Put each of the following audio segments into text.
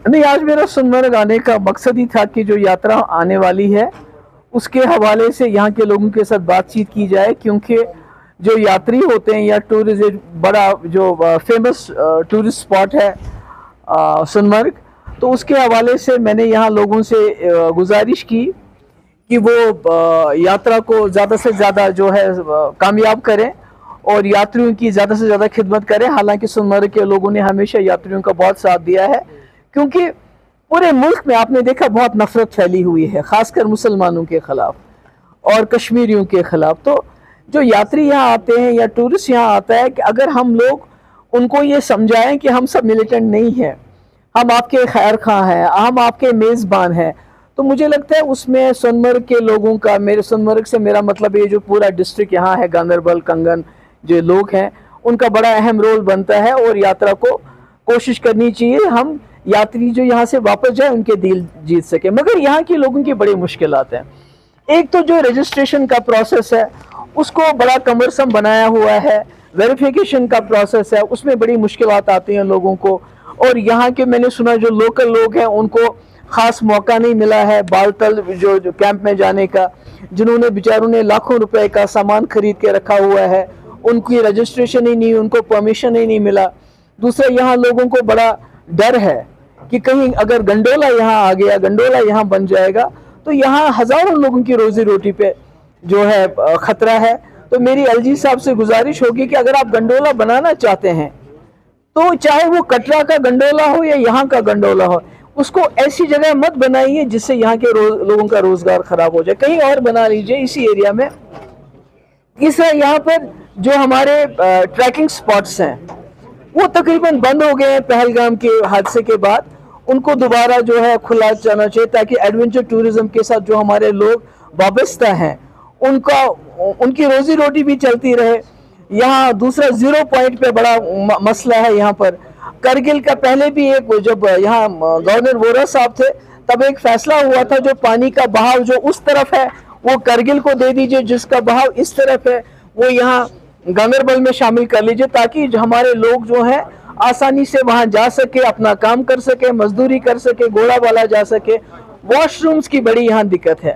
نہیں، آج میرا سنمرگ آنے کا مقصد ہی تھا کہ جو یاترا آنے والی ہے اس کے حوالے سے یہاں کے لوگوں کے ساتھ بات چیت کی جائے، کیونکہ جو یاتری ہوتے ہیں یا ٹورزم بڑا جو فیمس ٹورسٹ اسپاٹ ہے سنمرگ، تو اس کے حوالے سے میں نے یہاں لوگوں سے گزارش کی کہ وہ یاترا کو زیادہ سے زیادہ جو ہے کامیاب کریں اور یاتریوں کی زیادہ سے زیادہ خدمت کریں۔ حالانکہ سنمرگ کے لوگوں نے ہمیشہ یاتریوں کا بہت ساتھ دیا ہے، کیونکہ پورے ملک میں آپ نے دیکھا بہت نفرت پھیلی ہوئی ہے، خاص کر مسلمانوں کے خلاف اور کشمیریوں کے خلاف۔ تو جو یاتری یہاں آتے ہیں یا ٹورسٹ یہاں آتا ہے، کہ اگر ہم لوگ ان کو یہ سمجھائیں کہ ہم سب ملیٹنٹ نہیں ہیں، ہم آپ کے خیر خواہ ہیں، ہم آپ کے میزبان ہیں، تو مجھے لگتا ہے اس میں سنمرگ کے لوگوں کا، میرے سنمرگ سے میرا مطلب یہ جو پورا ڈسٹرکٹ یہاں ہے، گاندربل، کنگن جو لوگ ہیں، ان کا بڑا اہم رول بنتا ہے، اور یاترا کو کوشش کرنی چاہیے ہم یاتری جو یہاں سے واپس جائیں ان کے دل جیت سکے۔ مگر یہاں کی لوگوں کی بڑی مشکلات ہیں۔ ایک تو جو رجسٹریشن کا پروسیس ہے اس کو بڑا کمرسم بنایا ہوا ہے، ویریفیکیشن کا پروسیس ہے، اس میں بڑی مشکلات آتی ہیں لوگوں کو، اور یہاں کے میں نے سنا جو لوکل لوگ ہیں ان کو خاص موقع نہیں ملا ہے بالتل جو کیمپ میں جانے کا، جنہوں نے بیچاروں نے لاکھوں روپے کا سامان خرید کے رکھا ہوا ہے، ان کی رجسٹریشن ہی نہیں، ان کو پرمیشن ہی نہیں ملا۔ دوسرا یہاں لوگوں کو بڑا ڈر ہے کہ کہیں اگر گنڈولا یہاں آ گیا، گنڈولا یہاں بن جائے گا تو یہاں ہزاروں لوگوں کی روزی روٹی پہ جو ہے خطرہ ہے۔ تو میری ایل جی صاحب سے گزارش ہوگی کہ اگر آپ گنڈولا بنانا چاہتے ہیں تو چاہے وہ کٹرا کا گنڈولا ہو یا یہاں کا گنڈولا ہو، اس کو ایسی جگہ مت بنائیے جس سے یہاں کے لوگوں کا روزگار خراب ہو جائے، کہیں اور بنا لیجئے اسی ایریا میں۔ تیسرا یہاں پر جو ہمارے ٹریکنگ سپاٹس ہیں وہ تقریباً بند ہو گئے ہیں پہلگام کے حادثے کے بعد، ان کو دوبارہ جو ہے کھلا جانا چاہیے تاکہ ایڈونچر ٹورزم کے ساتھ جو ہمارے لوگ وابستہ ہیں ان کی روزی روٹی بھی چلتی رہے۔ یہاں دوسرا زیرو پوائنٹ پہ بڑا مسئلہ ہے یہاں پر۔ کرگل کا پہلے بھی ایک جب یہاں گورنر وورا صاحب تھے تب ایک فیصلہ ہوا تھا، جو پانی کا بہاؤ جو اس طرف ہے وہ کرگل کو دے دیجئے، جس کا بہاؤ اس طرف ہے وہ یہاں گاندربل میں شامل کر لیجئے، تاکہ ہمارے لوگ جو ہیں آسانی سے وہاں جا سکے، اپنا کام کر سکے، مزدوری کر سکے، گھوڑا والا جا سکے۔ واش رومز کی بڑی یہاں دقت ہے،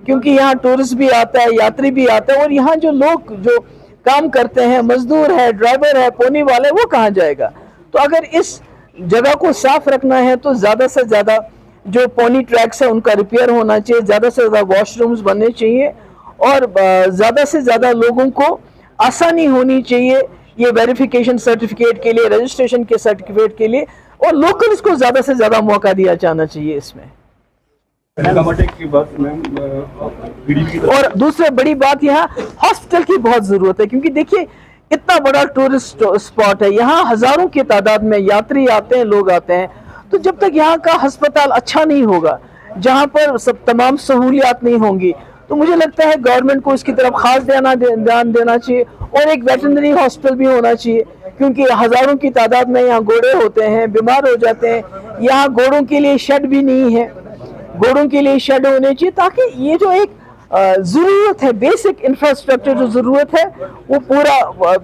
کیونکہ یہاں ٹورسٹ بھی آتا ہے، یاتری بھی آتا ہے، اور یہاں جو لوگ جو کام کرتے ہیں، مزدور ہے، ڈرائیور ہے، پونی والے، وہ کہاں جائے گا؟ تو اگر اس جگہ کو صاف رکھنا ہے تو زیادہ سے زیادہ جو پونی ٹریکس ہیں ان کا ریپیئر ہونا چاہیے، زیادہ سے زیادہ واش رومز بننے چاہیے، اور زیادہ سے زیادہ لوگوں کو آسانی ہونی چاہیے یہ ویریفیکیشن سرٹیفکیٹ کے لیے، رجسٹریشن کے سرٹیفکیٹ کے لیے، اور لوکلز کو زیادہ سے زیادہ موقع دیا جانا چاہیے اس میں۔ اور دوسرے بڑی بات یہاں ہاسپٹل کی بہت ضرورت ہے، کیونکہ دیکھیے اتنا بڑا ٹورسٹ اسپاٹ ہے، یہاں ہزاروں کی تعداد میں یاتری آتے ہیں، لوگ آتے ہیں، تو جب تک یہاں کا ہسپتال اچھا نہیں ہوگا، جہاں پر تمام سہولیات نہیں ہوں گی، تو مجھے لگتا ہے گورنمنٹ کو اس کی طرف خاص دھیان دینا چاہیے، اور ایک ویٹرنری ہاسپٹل بھی ہونا چاہیے، کیونکہ ہزاروں کی تعداد میں یہاں گھوڑے ہوتے ہیں، بیمار ہو جاتے ہیں، یہاں گھوڑوں کے لیے شیڈ بھی نہیں ہے، گھوڑوں کے لیے شیڈ ہونے چاہیے، تاکہ یہ جو ایک ضرورت ہے، بیسک انفراسٹرکچر جو ضرورت ہے وہ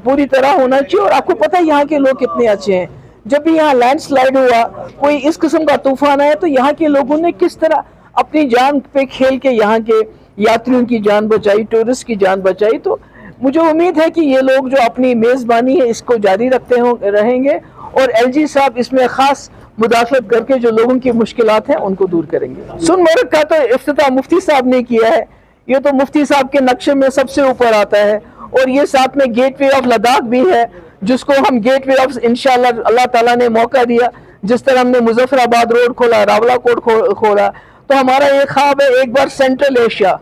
پوری طرح ہونا چاہیے۔ اور آپ کو پتہ ہے یہاں کے لوگ کتنے اچھے ہیں، جب بھی یہاں لینڈ سلائیڈ ہوا، کوئی اس قسم کا طوفان آیا، تو یہاں کے لوگوں نے کس طرح اپنی جان پہ کھیل کے یہاں کے یاتریوں کی جان بچائی، ٹورسٹ کی جان بچائی۔ تو مجھے امید ہے کہ یہ لوگ جو اپنی میزبانی ہے اس کو جاری رکھتے رہیں گے، اور ایل جی صاحب اس میں خاص مداخلت کر کے جو لوگوں کی مشکلات ہیں ان کو دور کریں گے۔ سنمرگ کا تو افتتاح مفتی صاحب نے کیا ہے، یہ تو مفتی صاحب کے نقشے میں سب سے اوپر آتا ہے، اور یہ ساتھ میں گیٹ وے آف لداخ بھی ہے، جس کو ہم گیٹ وے آف انشاءاللہ اللہ تعالیٰ نے موقع دیا، جس طرح ہم نے مظفر آباد روڈ کھولا، راولہ کوٹ کھولا، تو ہمارا یہ خواب ہے ایک بار سینٹرل ایشیا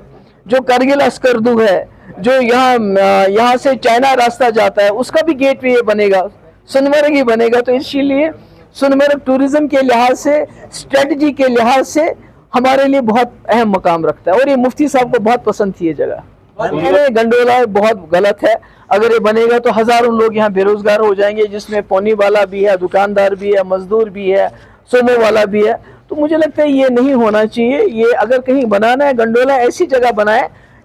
جو کرگل اسکردو ہے، جو یہاں سے چائنا راستہ جاتا ہے، اس کا بھی گیٹ وے بنے گا، سنمرگ ہی بنے گا۔ تو اسی لیے سنمرگ ٹورزم کے لحاظ سے، اسٹریٹجی کے لحاظ سے ہمارے لیے بہت اہم مقام رکھتا ہے، اور یہ مفتی صاحب کو بہت پسند تھی یہ جگہ۔ گنڈولا بہت غلط ہے، اگر یہ بنے گا تو ہزاروں لوگ یہاں بے روزگار ہو جائیں گے، جس میں پونی والا بھی ہے، دکاندار بھی ہے، مزدور بھی ہے، سومو والا بھی ہے۔ تو مجھے لگتا ہے یہ نہیں ہونا چاہیے، یہ اگر کہیں بنانا ہے گنڈولا ایسی جگہ بنائے